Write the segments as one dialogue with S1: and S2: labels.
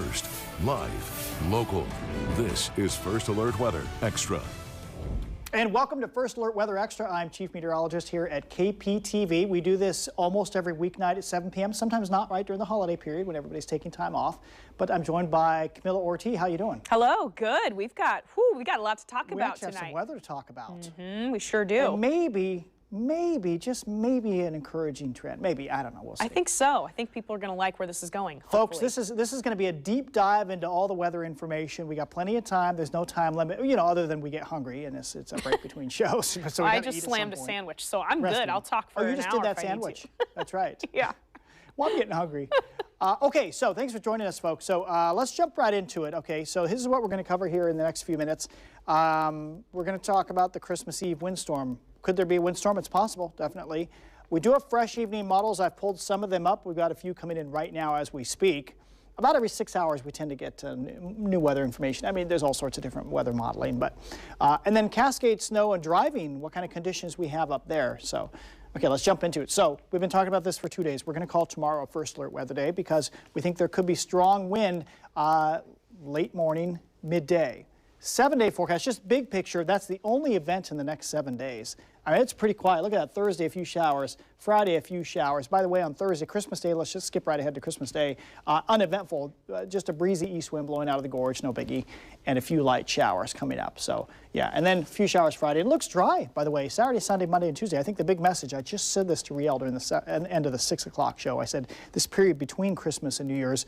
S1: First, live, local. This is First Alert Weather Extra.
S2: And welcome to First Alert Weather Extra. I'm Chief Meteorologist here at KPTV. We do this almost every weeknight at 7 p.m., sometimes not right during the holiday period when everybody's taking time off. But I'm joined by Camila Orti. How you doing?
S3: Hello, good. We've got a lot to talk about tonight.
S2: We have some weather to talk about.
S3: We sure do.
S2: And maybe, just maybe an encouraging trend. Maybe, I don't know, we'll see.
S3: I think so. I think people are going to like where this is going.
S2: Folks,
S3: hopefully.
S2: this is going to be a deep dive into all the weather information. We got plenty of time. There's no time limit, you know, other than we get hungry and it's a break between shows. So
S3: I just slammed a sandwich, so I'm good. I'll talk for an hour.
S2: Oh, you just did that sandwich. That's right.
S3: Yeah.
S2: Well, I'm getting hungry. Okay, so thanks for joining us, folks. So let's jump right into it. Okay, so this is what we're going to cover here in the next few minutes. We're going to talk about the Christmas Eve windstorm. Could there be a windstorm? It's possible, definitely. We do have fresh evening models. I've pulled some of them up. We've got a few coming in right now as we speak. About every 6 hours, we tend to get new weather information. I mean, there's all sorts of different weather modeling, but and then Cascade snow and driving, what kind of conditions we have up there. So, okay, let's jump into it. So we've been talking about this for 2 days. We're going to call tomorrow a First Alert Weather Day because we think there could be strong wind late morning, midday. 7-day forecast, just big picture. That's the only event in the next 7 days. I mean, it's pretty quiet. Look at that. Thursday, a few showers. Friday, a few showers. By the way, on Thursday, Christmas Day, let's just skip right ahead to Christmas Day. Uneventful, just a breezy east wind blowing out of the gorge, no biggie, and a few light showers coming up. So, yeah, and then a few showers Friday. It looks dry, by the way, Saturday, Sunday, Monday, and Tuesday. I think the big message, I just said this to Riel during the end of the 6 o'clock show. I said this period between Christmas and New Year's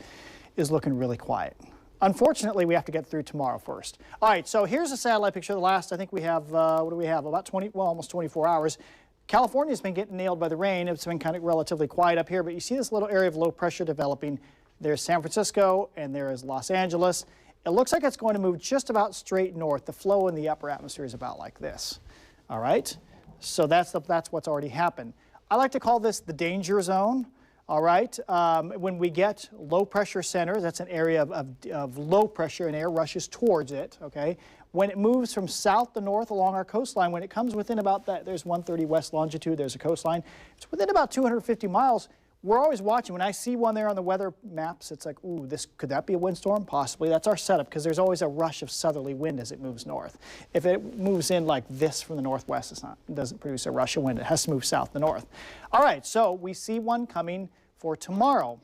S2: is looking really quiet. Unfortunately, we have to get through tomorrow first. All right, so here's a satellite picture. The last, I think we have, what do we have? About almost 24 hours. California's been getting nailed by the rain. It's been kind of relatively quiet up here, but you see this little area of low pressure developing. There's San Francisco and there is Los Angeles. It looks like it's going to move just about straight north. The flow in the upper atmosphere is about like this. All right, so that's what's already happened. I like to call this the danger zone. All right, when we get low pressure centers, that's an area of low pressure and air rushes towards it, okay? When it moves from south to north along our coastline, when it comes within about that, there's 130 west longitude, there's a coastline. It's within about 250 miles. We're always watching. When I see one there on the weather maps, it's like, ooh, could that be a windstorm? Possibly. That's our setup because there's always a rush of southerly wind as it moves north. If it moves in like this from the northwest, it doesn't produce a rush of wind. It has to move south to north. All right, so we see one coming for tomorrow.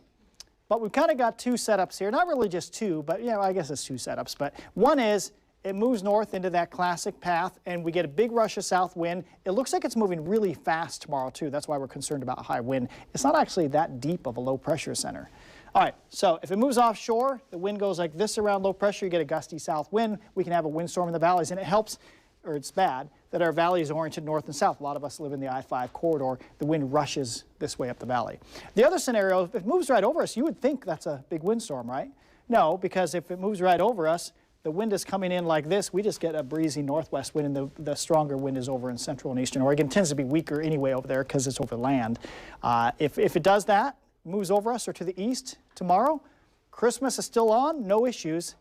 S2: But we've kind of got two setups here. Not really just two, but yeah, I guess it's two setups. But one is it moves north into that classic path, and we get a big rush of south wind. It looks like it's moving really fast tomorrow, too. That's why we're concerned about high wind. It's not actually that deep of a low pressure center. All right, so if it moves offshore, the wind goes like this around low pressure, you get a gusty south wind. We can have a windstorm in the valleys, and it helps, or it's bad, that our valley is oriented north and south. A lot of us live in the I-5 corridor. The wind rushes this way up the valley. The other scenario, if it moves right over us, you would think that's a big windstorm, right? No, because if it moves right over us, the wind is coming in like this. We just get a breezy northwest wind, and the stronger wind is over in central and eastern Oregon. It tends to be weaker anyway over there because it's over land. If it does that, moves over us or to the east tomorrow, Christmas is still on, no issues.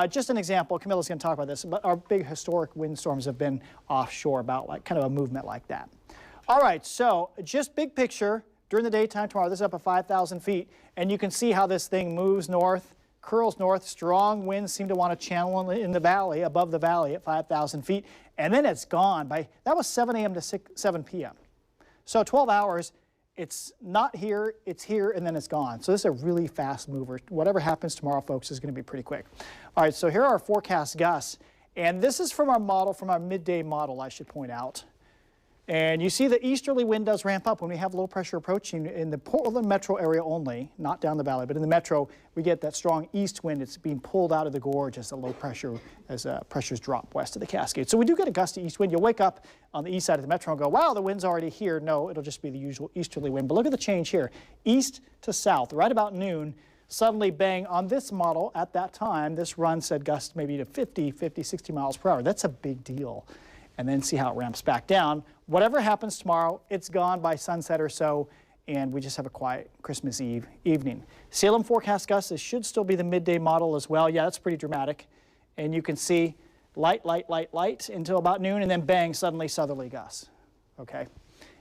S2: Just an example, Camila's going to talk about this, but our big historic windstorms have been offshore about like kind of a movement like that. All right, so just big picture during the daytime tomorrow, this is up at 5,000 feet, and you can see how this thing moves north, curls north. Strong winds seem to want to channel in the valley, above the valley at 5,000 feet, and then it's gone by, that was 7 a.m. to 7 p.m. So 12 hours. It's not here, it's here, and then it's gone. So this is a really fast mover. Whatever happens tomorrow, folks, is going to be pretty quick. All right, so here are our forecast gusts. And this is from our model, from our midday model, I should point out. And you see the easterly wind does ramp up when we have low pressure approaching in the Portland metro area only, not down the valley, but in the metro, we get that strong east wind. It's being pulled out of the gorge as the low pressure, as pressures drop west of the Cascade. So we do get a gusty east wind. You'll wake up on the east side of the metro and go, wow, the wind's already here. No, it'll just be the usual easterly wind. But look at the change here. East to south, right about noon, suddenly bang, on this model at that time, this run said gusts maybe to 50, 60 miles per hour. That's a big deal. And then see how it ramps back down. Whatever happens tomorrow, it's gone by sunset or so, and we just have a quiet Christmas Eve evening. Salem forecast gusts should still be the midday model as well. Yeah, that's pretty dramatic. And you can see light, light, light, light until about noon, and then bang, suddenly southerly gusts. Okay,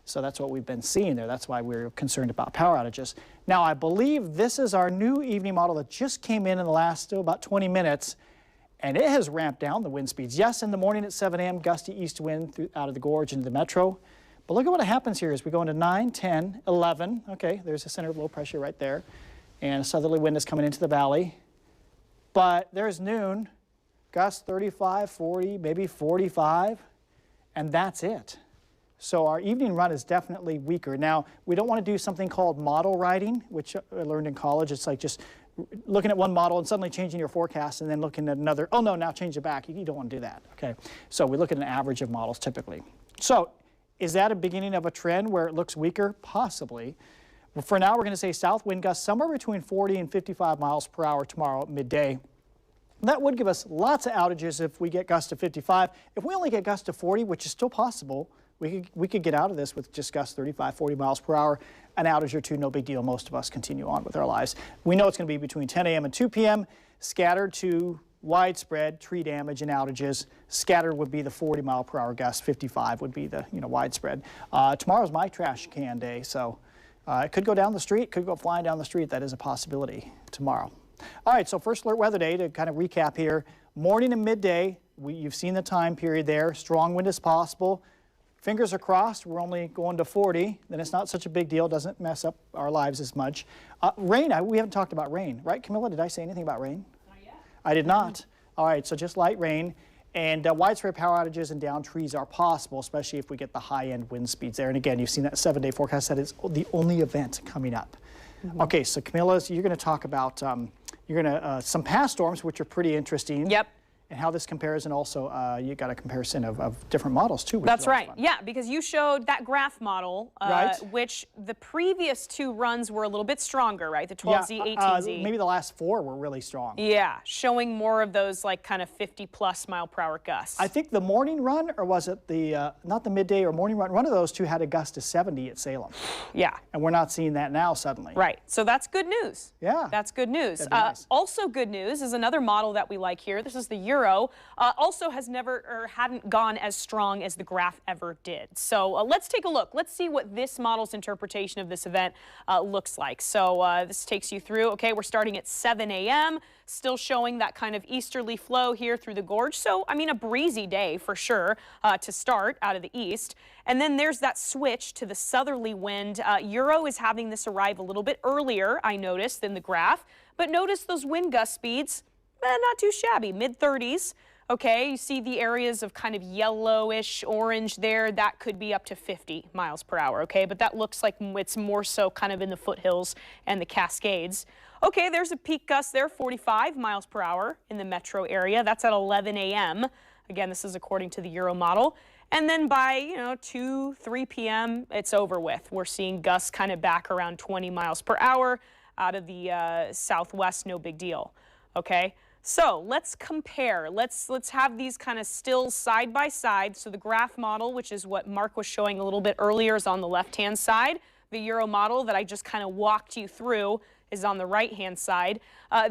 S2: so that's what we've been seeing there. That's why we're concerned about power outages. Now, I believe this is our new evening model that just came in the last about 20 minutes, and it has ramped down the wind speeds. Yes, in the morning at 7 a.m., gusty east wind out of the gorge into the metro. But look at what happens here as we go into 9, 10, 11. Okay, there's a center of low pressure right there. And a southerly wind is coming into the valley. But there's noon, gusts 35, 40, maybe 45, and that's it. So our evening run is definitely weaker. Now, we don't want to do something called model riding, which I learned in college. It's like just looking at one model and suddenly changing your forecast and then looking at another. Oh, no, now change it back. You don't want to do that, okay? So we look at an average of models typically. So is that a beginning of a trend where it looks weaker? Possibly. Well, for now, we're going to say south wind gusts somewhere between 40 and 55 miles per hour tomorrow at midday. That would give us lots of outages if we get gusts to 55. If we only get gusts to 40, which is still possible, we could get out of this with just gusts 35, 40 miles per hour. An outage or two, no big deal. Most of us continue on with our lives. We know it's going to be between 10 a.m. and 2 p.m. Scattered to widespread tree damage and outages. Scattered would be the 40 mile per hour gusts. 55 would be the widespread. Tomorrow's my trash can day, so it could go down the street, could go flying down the street. That is a possibility tomorrow. All right, so first alert weather day to kind of recap here. Morning and midday, you've seen the time period there. Strong wind is possible. Fingers are crossed, we're only going to 40, then it's not such a big deal, doesn't mess up our lives as much. Rain, we haven't talked about rain, right, Camilla? Did I say anything about rain?
S3: Not yet.
S2: I did not. All right, so just light rain. And widespread power outages and down trees are possible, especially if we get the high-end wind speeds there. And again, you've seen that 7-day forecast. That is the only event coming up. Okay, so Camilla, you're going to talk about some past storms, which are pretty interesting.
S3: Yep.
S2: And how this compares, and also you got a comparison of different models too.
S3: That's right. Yeah, because you showed that graph model,
S2: right.
S3: Which the previous two runs were a little bit stronger, right? The 12Z, 18Z.
S2: Maybe the last 4 were really strong.
S3: Yeah, showing more of those like kind of 50+ mile per hour gusts.
S2: I think the morning run, or was it the not the midday or morning run? One of those two had a gust to 70 at Salem.
S3: Yeah.
S2: And we're not seeing that now suddenly.
S3: Right. So that's good news.
S2: Yeah.
S3: That's good news.
S2: That'd be nice.
S3: Also good news is another model that we like here. This is the Euro. Also has never or hadn't gone as strong as the graph ever did. So let's take a look. Let's see what this model's interpretation of this event looks like. So this takes you through. Okay, we're starting at 7 a.m. Still showing that kind of easterly flow here through the gorge. So, I mean, a breezy day for sure to start out of the east. And then there's that switch to the southerly wind. Euro is having this arrive a little bit earlier, I noticed, than the graph. But notice those wind gust speeds. Not too shabby, mid-30s. Okay, you see the areas of kind of yellowish orange there. That could be up to 50 miles per hour, okay? But that looks like it's more so kind of in the foothills and the Cascades. Okay, there's a peak gust there, 45 miles per hour in the metro area. That's at 11 a.m. Again, this is according to the Euro model. And then by, 2, 3 p.m., it's over with. We're seeing gusts kind of back around 20 miles per hour out of the southwest, no big deal, okay? So let's compare. Let's have these kind of still side by side. So the graph model, which is what Mark was showing a little bit earlier, is on the left-hand side. The Euro model that I just kind of walked you through is on the right-hand side.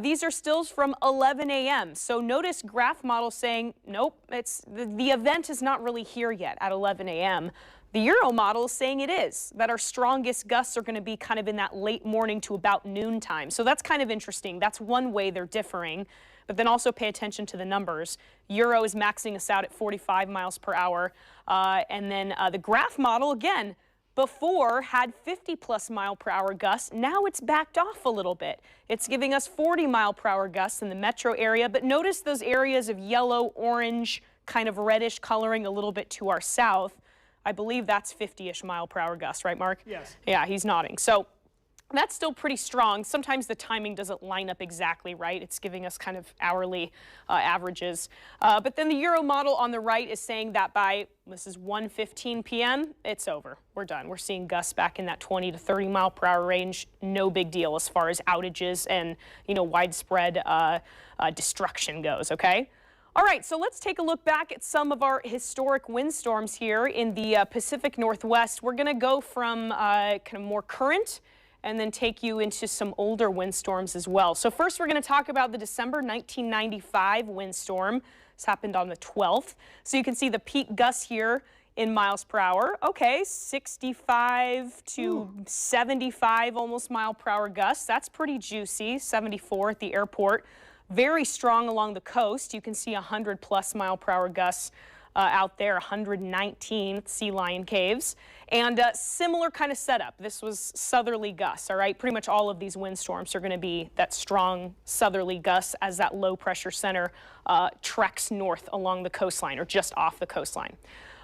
S3: These are stills from 11 a.m. So notice graph model saying, nope, the event is not really here yet at 11 a.m. The Euro model is saying it is, that our strongest gusts are going to be kind of in that late morning to about noontime. So that's kind of interesting. That's one way they're differing. But then also pay attention to the numbers. Euro is maxing us out at 45 miles per hour. And then the graph model, again, before had 50+ mile per hour gusts. Now it's backed off a little bit. It's giving us 40 mile per hour gusts in the metro area. But notice those areas of yellow, orange, kind of reddish coloring a little bit to our south. I believe that's 50-ish mile per hour gusts, right, Mark?
S2: Yes.
S3: Yeah, he's nodding. So that's still pretty strong. Sometimes the timing doesn't line up exactly right. It's giving us kind of hourly averages. But then the Euro model on the right is saying that by, this is 1:15 p.m., it's over. We're done. We're seeing gusts back in that 20 to 30 mile per hour range. No big deal as far as outages and, widespread destruction goes, okay? All right, so let's take a look back at some of our historic windstorms here in the Pacific Northwest. We're going to go from kind of more current and then take you into some older windstorms as well. So first we're going to talk about the December 1995 windstorm. This happened on the 12th. So you can see the peak gusts here in miles per hour. Okay, 65 to 75 almost mile per hour gusts. That's pretty juicy. 74 at the airport. Very strong along the coast. You can see 100+ mile per hour gusts out there, 119 at Sea Lion Caves. And similar kind of setup. This was southerly gusts, all right? Pretty much all of these windstorms are going to be that strong southerly gusts as that low pressure center treks north along the coastline or just off the coastline.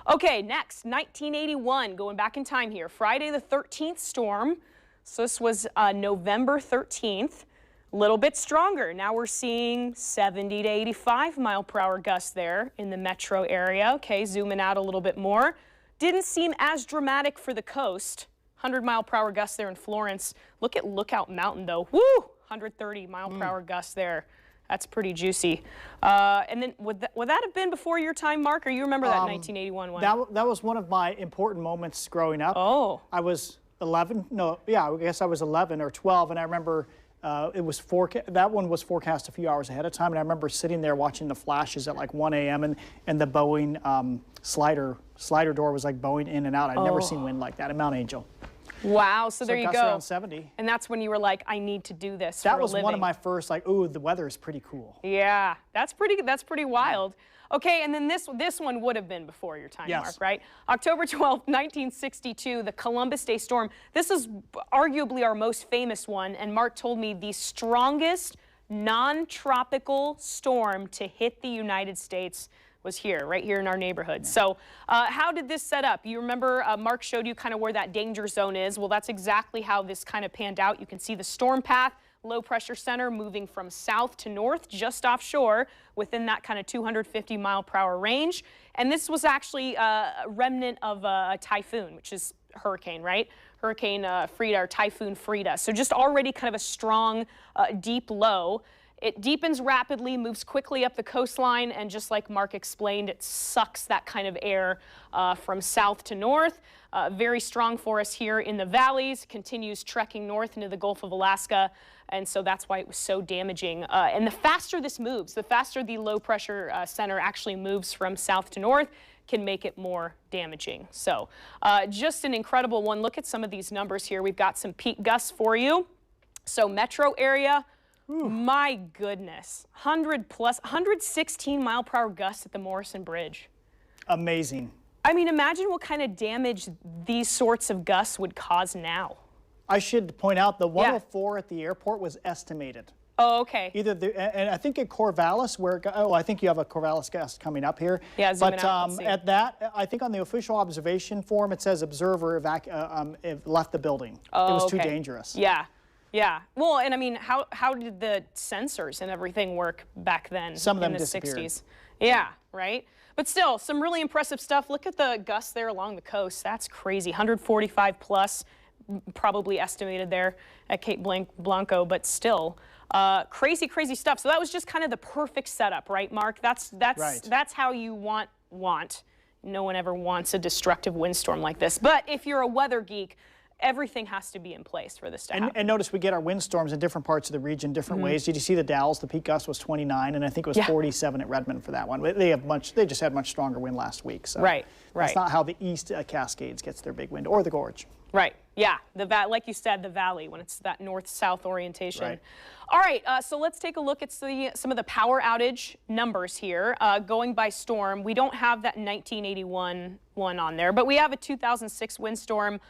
S3: Okay, next, 1981, going back in time here. Friday the 13th storm. So this was November 13th. A little bit stronger. Now we're seeing 70 to 85 mile per hour gusts there in the metro area. Okay, zooming out a little bit more. Didn't seem as dramatic for the coast. 100 mile per hour gusts there in Florence. Look at Lookout Mountain though. Woo! 130 mile per hour gusts there. That's pretty juicy. And then would that have been before your time, Mark, or you remember that 1981 one?
S2: That was one of my important moments growing up.
S3: Oh.
S2: I was 11. No, yeah, I guess I was 11 or 12, and I remember that one was forecast a few hours ahead of time, and I remember sitting there watching the flashes at like 1 a.m. and the Boeing slider door was like bowing in and out. I'd never seen wind like that in Mount Angel.
S3: Wow, so there you go.
S2: Around 70.
S3: And that's when you were like, I need to do this
S2: That
S3: for a
S2: was
S3: living.
S2: one of my first, like, ooh, the weather is pretty cool.
S3: Yeah, that's pretty wild. Okay, and then this one would have been before your time,
S2: Yes.
S3: Mark, right? October 12th, 1962, the Columbus Day storm. This is arguably our most famous one, and Mark told me the strongest non-tropical storm to hit the United States was here, right here in our neighborhood. Yeah. So how did this set up? You remember Mark showed you kind of where that danger zone is. Well, that's exactly how this kind of panned out. You can see the storm path, low pressure center moving from south to north, just offshore, within that kind of 250 mile per hour range. And this was actually a remnant of a typhoon, which is hurricane, right? Hurricane Frida or Typhoon Frida. So just already kind of a strong, deep low. It deepens rapidly, moves quickly up the coastline, and just like Mark explained, it sucks that kind of air from south to north. Very strong for us here in the valleys, continues trekking north into the Gulf of Alaska, and so that's why it was so damaging. And the faster this moves, the faster the low pressure center actually moves from south to north, can make it more damaging. So just an incredible one. Look at some of these numbers here. We've got some peak gusts for you. So metro area, my goodness, 116 mile per hour gusts at the Morrison Bridge.
S2: Amazing.
S3: I mean, imagine what kind of damage these sorts of gusts would cause now.
S2: I should point out the 104 at the airport was estimated.
S3: Oh, okay.
S2: And I think at Corvallis, I think you have a Corvallis gust coming up here.
S3: Yeah, zooming out, let's see.
S2: At that, I think on the official observation form, it says observer left the building.
S3: Oh,
S2: it was
S3: okay.
S2: too dangerous.
S3: Yeah. Yeah. Well, and I mean, how did the sensors and everything work back then?
S2: Some of them
S3: in the
S2: disappeared.
S3: 60s? Yeah, right? But still, some really impressive stuff. Look at the gusts there along the coast. That's crazy. 145 plus, probably estimated there at Cape Blanco, but still, crazy, crazy stuff. So that was just kind of the perfect setup, right, Mark? That's how you want. No one ever wants a destructive windstorm like this. But if you're a weather geek, everything has to be in place for this to happen.
S2: And notice we get our windstorms in different parts of the region, different ways. Did you see the Dalles? The peak gust was 29, and I think it was 47 at Redmond for that one. They just had much stronger wind last week. So that's not how the East Cascades gets their big wind, or the Gorge.
S3: Right. Yeah. Like you said, the valley, when it's that north-south orientation.
S2: Right.
S3: All right. So let's take a look at some of the power outage numbers here. Going by storm, we don't have that 1981 one on there, but we have a 2006 windstorm.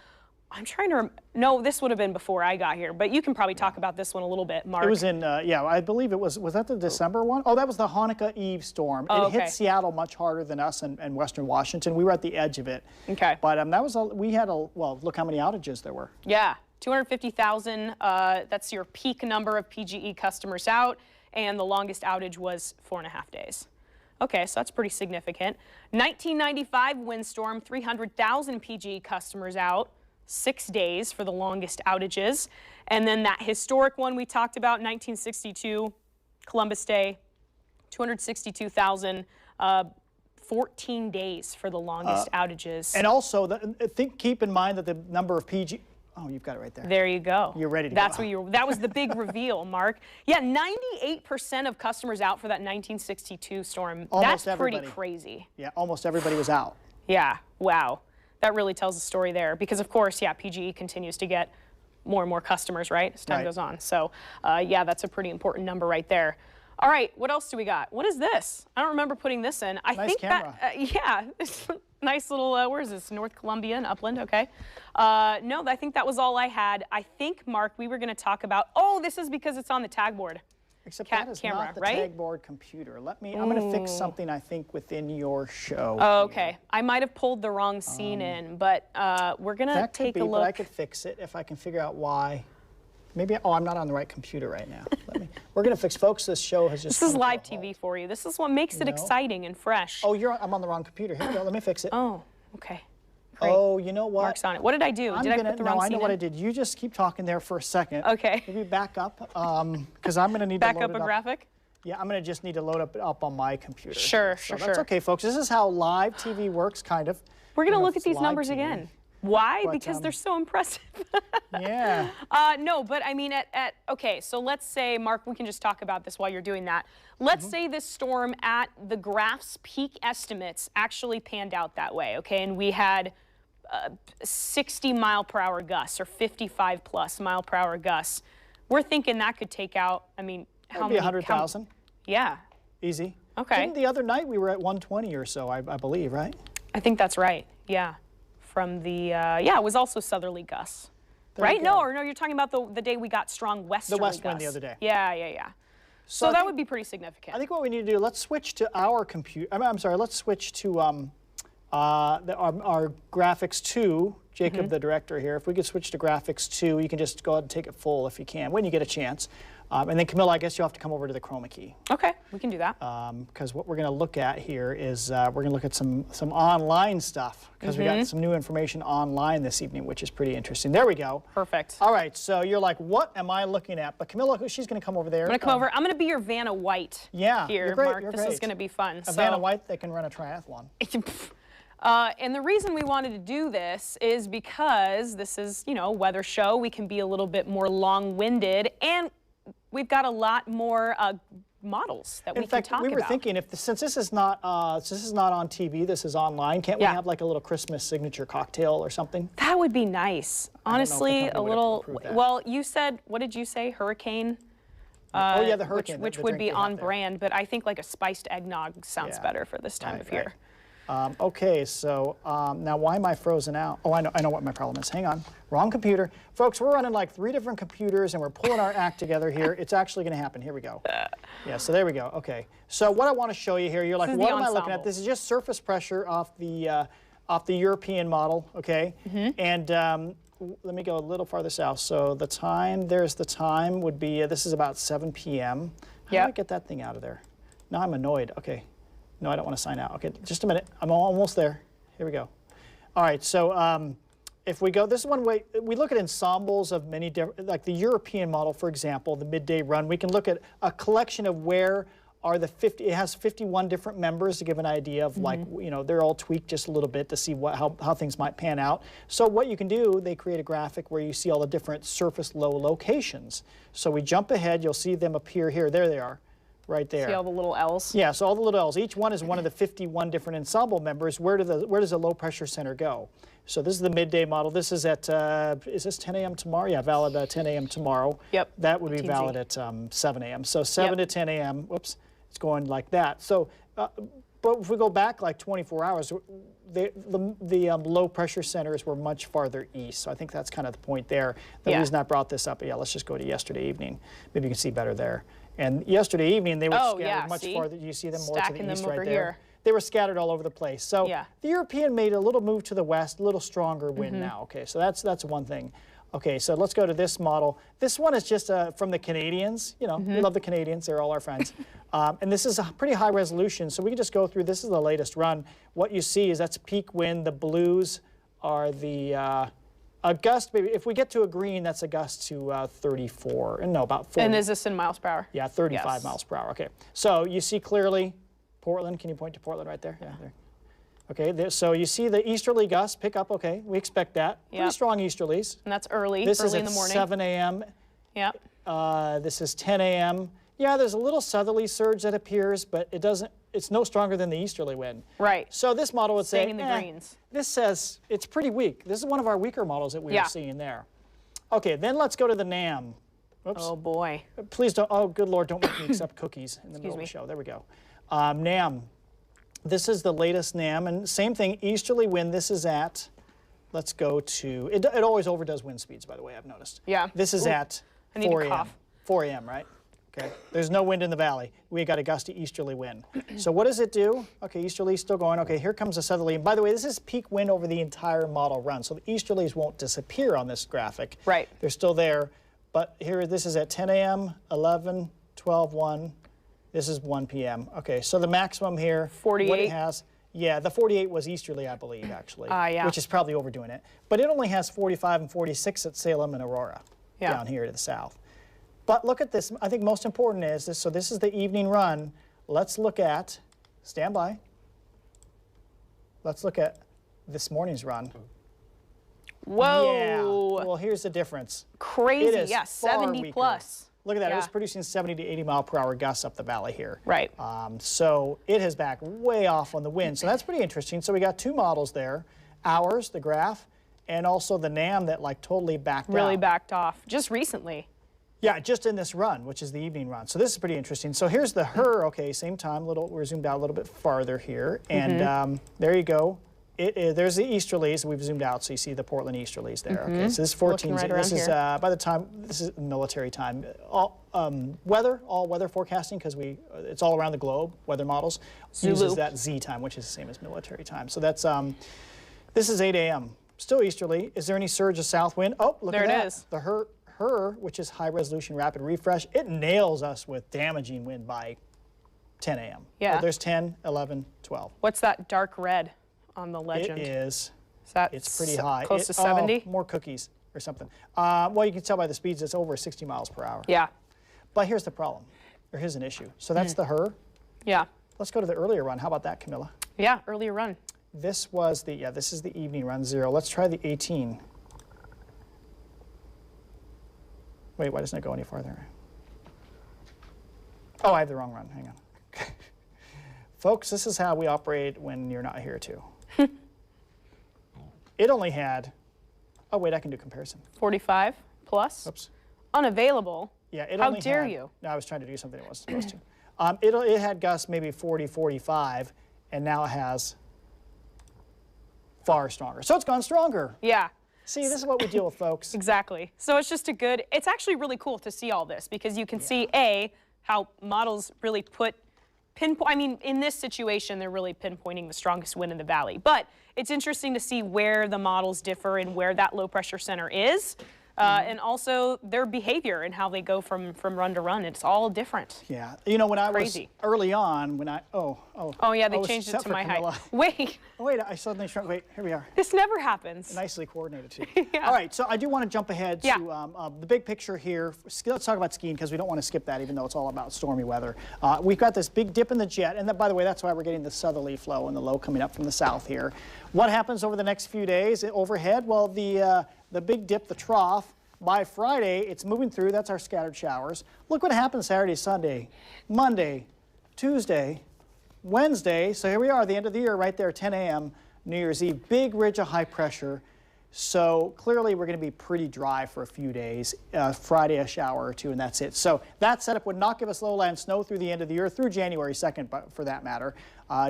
S3: I'm trying to no, this would have been before I got here, but you can probably talk about this one a little bit, Mark.
S2: It was in, I believe it was that the December one? Oh, that was the Hanukkah Eve storm. It hit Seattle much harder than us and Western Washington. We were at the edge of it. Okay. But look how many outages there were.
S3: Yeah, 250,000, that's your peak number of PGE customers out, and the longest outage was 4.5 days. Okay, so that's pretty significant. 1995 windstorm, 300,000 PGE customers out. 6 days for the longest outages. And then that historic one we talked about, 1962, Columbus Day, 262,000, 14 days for the longest outages.
S2: And also, keep in mind that the number of PG... Oh, you've got it right there.
S3: There you go.
S2: You're ready to
S3: go. That was the big reveal, Mark. Yeah, 98% of customers out for that 1962 storm. That's pretty crazy.
S2: Yeah, almost everybody was out.
S3: Yeah, wow. That really tells a story there because, of course, yeah, PGE continues to get more and more customers, right, as time goes on. So, yeah, that's a pretty important number right there. All right, what else do we got? What is this? I don't remember putting this in. I
S2: nice
S3: think
S2: camera.
S3: that, yeah, nice little, where is this? North Columbia and Upland, okay. No, I think that was all I had. I think, Mark, we were going to talk about, oh, this is because it's on the tag board.
S2: Except that is
S3: camera,
S2: not the
S3: right?
S2: tag board computer. I'm going to fix something, I think, within your show.
S3: Oh, okay. I might have pulled the wrong scene in, but we're going to take a look.
S2: But I could fix it if I can figure out why. Maybe, oh, I'm not on the right computer right now. We're going to fix, folks, this show has just
S3: This is live TV for you. This is what makes it exciting and fresh.
S2: Oh, I'm on the wrong computer. Here we go, let me fix it.
S3: Oh, okay. Great.
S2: Oh, you know what?
S3: Mark's on it. What did I do? Did I put the wrong scene
S2: I know what
S3: in?
S2: I did. You just keep talking there for a second.
S3: Okay.
S2: Maybe back up, because I'm going to need to load
S3: Back up
S2: it
S3: a graphic?
S2: Yeah, I'm going to just need to load it up on my computer.
S3: Sure,
S2: so
S3: sure.
S2: That's okay, folks. This is how live TV works, kind of.
S3: We're going to look at these numbers again. Why?
S2: But,
S3: because they're so impressive.
S2: Yeah.
S3: No, but I mean, okay, so let's say, Mark, we can just talk about this while you're doing that. Let's say this storm at the graph's peak estimates actually panned out that way, okay? And we had 60-mile-per-hour gusts or 55-plus-mile-per-hour gusts. We're thinking that could take out, I mean, how many?
S2: 100,000.
S3: Yeah.
S2: Easy.
S3: Okay.
S2: Didn't the other night we were at 120 or so, I believe, right?
S3: I think that's right, yeah. From the, yeah, it was also southerly gusts.
S2: There
S3: Right?
S2: you go.
S3: No, you're talking about the day we got strong westerly
S2: The west wind
S3: gusts.
S2: the other day.
S3: Yeah. So that would be pretty significant.
S2: I think what we need to do, let's switch to our computer. I'm sorry, let's switch to our graphics 2. Jacob, the director here. If we could switch to graphics 2, you can just go ahead and take it full if you can, when you get a chance. And then Camila, I guess you'll have to come over to the chroma key.
S3: Okay, we can do that.
S2: Because what we're going to look at here is we're going to look at some online stuff, because we got some new information online this evening, which is pretty interesting. There we go.
S3: Perfect.
S2: All right, so you're like, what am I looking at? But Camila, she's going to come over there.
S3: I'm going to come over. I'm going to be your Vanna White
S2: Yeah,
S3: here,
S2: you're great,
S3: Mark.
S2: you're
S3: This
S2: great.
S3: is going to be fun.
S2: A Vanna White that can run a triathlon.
S3: And the reason we wanted to do this is because this is, you know, a weather show. We can be a little bit more long-winded, and we've got a lot more models that we can talk about.
S2: In fact, we were thinking, since this is not on TV, this is online, can't we have like a little Christmas signature cocktail or something?
S3: That would be nice. Honestly, a little. Well, you said, what did you say? Hurricane?
S2: Oh yeah, the hurricane.
S3: Which would be on brand, but I think like a spiced eggnog sounds better for this time of year.
S2: Okay, so now why am I frozen out? Oh, I know what my problem is. Hang on, wrong computer. Folks, we're running like 3 different computers and we're pulling our act together here. It's actually going to happen. Here we go. Yeah, so there we go. Okay, so what I want to show you here, you're like, what am I looking at? This is just surface pressure off the European model, okay? And let me go a little farther south. So the time, there's the time would be, this is about 7 p.m. How do I get that thing out of there? Now I'm annoyed. Okay. No, I don't want to sign out. Okay, just a minute. I'm almost there. Here we go. All right, so if we go, this is one way, we look at ensembles of many different, like the European model, for example, the midday run. We can look at a collection of where are the 50, it has 51 different members to give an idea of like, you know, they're all tweaked just a little bit to see how things might pan out. So what you can do, they create a graphic where you see all the different surface low locations. So we jump ahead, you'll see them appear here. There they are. Right there.
S3: See all the little L's?
S2: Yeah, so all the little L's. Each one is one of the 51 different ensemble members. Where does the low pressure center go? So this is the midday model. This is at, is this 10 a.m. tomorrow? Yeah, valid 10 a.m. tomorrow.
S3: Yep.
S2: That would be valid at 7 a.m. So 7 to 10 a.m., whoops, it's going like that. So, but if we go back like 24 hours, the low pressure centers were much farther east. So I think that's kind of the point there. The reason I brought this up, let's just go to yesterday evening. Maybe you can see better there. And yesterday evening, they were scattered much farther. You see them more to the east right there. They were scattered all over the place. So the European made a little move to the west, a little stronger wind now. Okay, so that's one thing. Okay, so let's go to this model. This one is just from the Canadians. You know, we love the Canadians. They're all our friends. And this is a pretty high resolution. So we can just go through. This is the latest run. What you see is that's peak wind. The blues are the a gust, maybe if we get to a green, that's a gust to 34, and no, about 40.
S3: And is this in miles per hour?
S2: Yeah, 35 miles per hour. Okay, so you see clearly Portland. Can you point to Portland right there? Yeah, there. Okay, so you see the easterly gusts pick up. Okay, we expect that. Pretty strong easterlies.
S3: And that's early.
S2: This
S3: early
S2: is
S3: in the morning.
S2: 7 a.m.
S3: Yep.
S2: This is 10 a.m. Yeah, there's a little southerly surge that appears, but it it's no stronger than the easterly wind.
S3: Right.
S2: So this model would say,
S3: Staying in the greens.
S2: This says it's pretty weak. This is one of our weaker models that we are seeing there. Okay, then let's go to the NAM. Oops.
S3: Oh boy.
S2: Please don't, oh good Lord, don't make me accept cookies in the middle of the show. There we go. NAM. This is the latest NAM, and same thing, easterly wind. This is at, let's go to, it always overdoes wind speeds, by the way, I've noticed.
S3: Yeah.
S2: This is at 4 a.m. 4 a.m., right? Okay. There's no wind in the valley. We got a gusty easterly wind. So what does it do? Okay, easterly still going. Okay, here comes a southerly. And by the way, this is peak wind over the entire model run. So the easterlies won't disappear on this graphic.
S3: Right.
S2: They're still there. But here, this is at 10 a.m., 11, 12, 1. This is 1 p.m. Okay, so the maximum here,
S3: 48.
S2: what it has, yeah, the 48 was easterly, I believe, actually,
S3: yeah.
S2: which is probably overdoing it. But it only has 45 and 46 at Salem and Aurora, down here to the south. But look at this. I think most important is this. So this is the evening run. Let's look at, stand by. Let's look at this morning's run.
S3: Whoa.
S2: Yeah. Well, here's the difference.
S3: Crazy.
S2: It is
S3: yeah, 70
S2: weaker.
S3: plus.
S2: Look at that. It was producing 70 to 80 mile per hour gusts up the valley here.
S3: Right.
S2: So it has backed way off on the wind. So that's pretty interesting. So we got two models there, ours, the graph, and also the NAM that like totally backed
S3: Really
S2: out.
S3: backed off just recently.
S2: Yeah, just in this run, which is the evening run. So this is pretty interesting. So here's the HER. Okay, same time. We're zoomed out a little bit farther here, and there you go. There's the easterlies. We've zoomed out, so you see the Portland easterlies there. Okay, so this is 14.
S3: Right
S2: this is by the time this is military time. All weather forecasting because it's all around the globe. Weather models uses that Z time, which is the same as military time. So that's this is 8 a.m. Still easterly. Is there any surge of south wind? Oh, look at that. There it is. The HER, which is high resolution rapid refresh, it nails us with damaging wind by 10 a.m.
S3: Yeah.
S2: Oh, there's 10, 11, 12.
S3: What's that dark red on the legend?
S2: It is.
S3: That
S2: it's pretty high.
S3: Close to 70?
S2: Oh, more cookies or something. Well, you can tell by the speeds it's over 60 miles per hour.
S3: Yeah.
S2: But here's the problem, or here's an issue. So that's the HER.
S3: Yeah.
S2: Let's go to the earlier run. How about that, Camilla?
S3: Yeah, earlier run.
S2: This was the, this is the evening run 0. Let's try the 18. Wait, why doesn't it go any farther? Oh, I have the wrong run. Hang on. Folks, this is how we operate when you're not here, too. It only had, oh, wait, I can do comparison.
S3: 45 plus?
S2: Oops.
S3: Unavailable?
S2: Yeah, it
S3: How
S2: only
S3: dare
S2: had,
S3: you?
S2: No, I was trying to do something it wasn't supposed to. It had gusts maybe 40, 45, and now it has far stronger. So it's gone stronger.
S3: Yeah.
S2: See, this is what we deal with, folks.
S3: Exactly. So it's just it's actually really cool to see all this because you can see, how models really I mean, in this situation, they're really pinpointing the strongest wind in the valley. But it's interesting to see where the models differ and where that low pressure center is. And also their behavior and how they go from run to run. It's all different.
S2: Yeah. You know, when I was early on, when
S3: Oh, yeah, they changed it to my height. Wait.
S2: Oh, wait, I suddenly shrunk. Wait, here we are.
S3: This never happens.
S2: Nicely coordinated, too.
S3: Yeah.
S2: All right, so I do want to jump ahead to the big picture here. Let's talk about skiing because we don't want to skip that, even though it's all about stormy weather. We've got this big dip in the jet, and by the way, that's why we're getting the southerly flow and the low coming up from the south here. What happens over the next few days overhead? Well, the big dip, the trough, by Friday, it's moving through. That's our scattered showers. Look what happens Saturday, Sunday, Monday, Tuesday, Wednesday. So here we are, the end of the year right there, 10 a.m., New Year's Eve. Big ridge of high pressure. So clearly we're going to be pretty dry for a few days. Friday, a shower or two, and that's it. So that setup would not give us lowland snow through the end of the year, through January 2nd, but for that matter.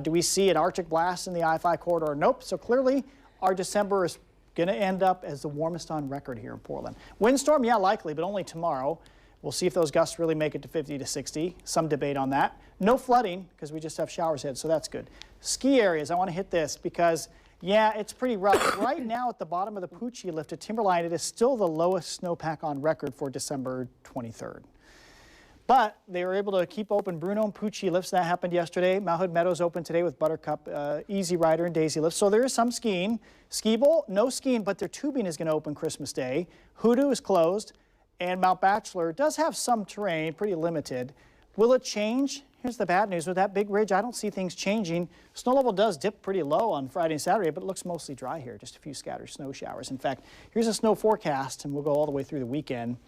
S2: Do we see an Arctic blast in the I-5 corridor? Nope. So clearly our December is going to end up as the warmest on record here in Portland. Windstorm, yeah, likely, but only tomorrow. We'll see if those gusts really make it to 50 to 60. Some debate on that. No flooding, because we just have showers ahead, so that's good. Ski areas, I want to hit this because, yeah, it's pretty rough. Right now at the bottom of the Pucci lift at Timberline, it is still the lowest snowpack on record for December 23rd. But they were able to keep open Bruno and Pucci lifts. That happened yesterday. Mount Hood Meadows open today with Buttercup, Easy Rider, and Daisy lifts. So there is some skiing. Ski Bowl, no skiing, but their tubing is going to open Christmas Day. Hoodoo is closed, and Mount Bachelor does have some terrain, pretty limited. Will it change? Here's the bad news. With that big ridge, I don't see things changing. Snow level does dip pretty low on Friday and Saturday, but it looks mostly dry here, just a few scattered snow showers. In fact, here's a snow forecast, and we'll go all the way through the weekend.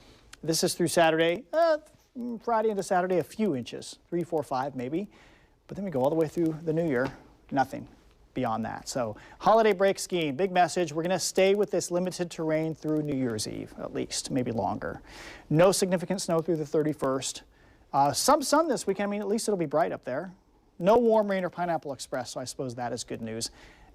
S2: This is through Saturday. Friday into Saturday, a few inches, 3, 4, 5 maybe. But then we go all the way through the new year, nothing beyond that. So holiday break skiing, big message. We're going to stay with this limited terrain through New Year's Eve, at least, maybe longer. No significant snow through the 31st. Some sun this weekend. I mean, at least it'll be bright up there. No warm rain or Pineapple Express, so I suppose that is good news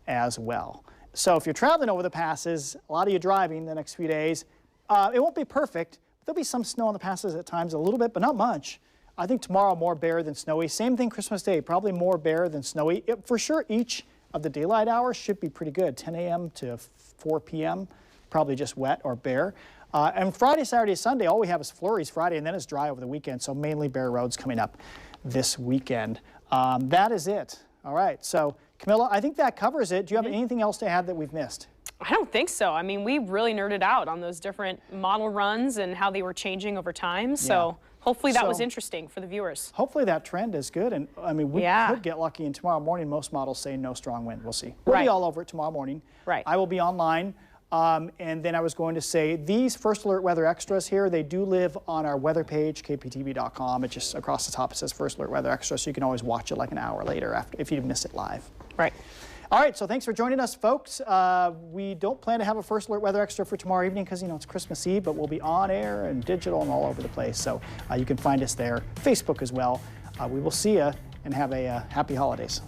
S2: as well. So if you're traveling over the passes, a lot of you driving the next few days, it won't be perfect. There'll be some snow on the passes at times, a little bit, but not much. I think tomorrow more bare than snowy. Same thing Christmas Day, probably more bare than snowy. For sure, each of the daylight hours should be pretty good, 10 a.m. to 4 p.m., probably just wet or bare. And Friday, Saturday, Sunday, all we have is flurries Friday, and then it's dry over the weekend, so mainly bare roads coming up this weekend. That is it. All right, so Camila, I think that covers it. Do you have anything else to add that we've missed?
S3: I don't think so. I mean, we really nerded out on those different model runs and how they were changing over time. So hopefully that was interesting for the viewers.
S2: Hopefully that trend is good. And I mean, we could get lucky. And tomorrow morning, most models say no strong wind. We'll see. We'll be all over it tomorrow morning.
S3: Right.
S2: I will be online. And then I was going to say, these First Alert Weather Extras here, they do live on our weather page, kptv.com. It's just across the top, it says First Alert Weather Extra, so you can always watch it like an hour later after, if you miss it live.
S3: Right.
S2: All right, so thanks for joining us, folks. We don't plan to have a First Alert Weather Extra for tomorrow evening because, you know, it's Christmas Eve, but we'll be on air and digital and all over the place. So you can find us there, Facebook as well. We will see you and have a happy holidays.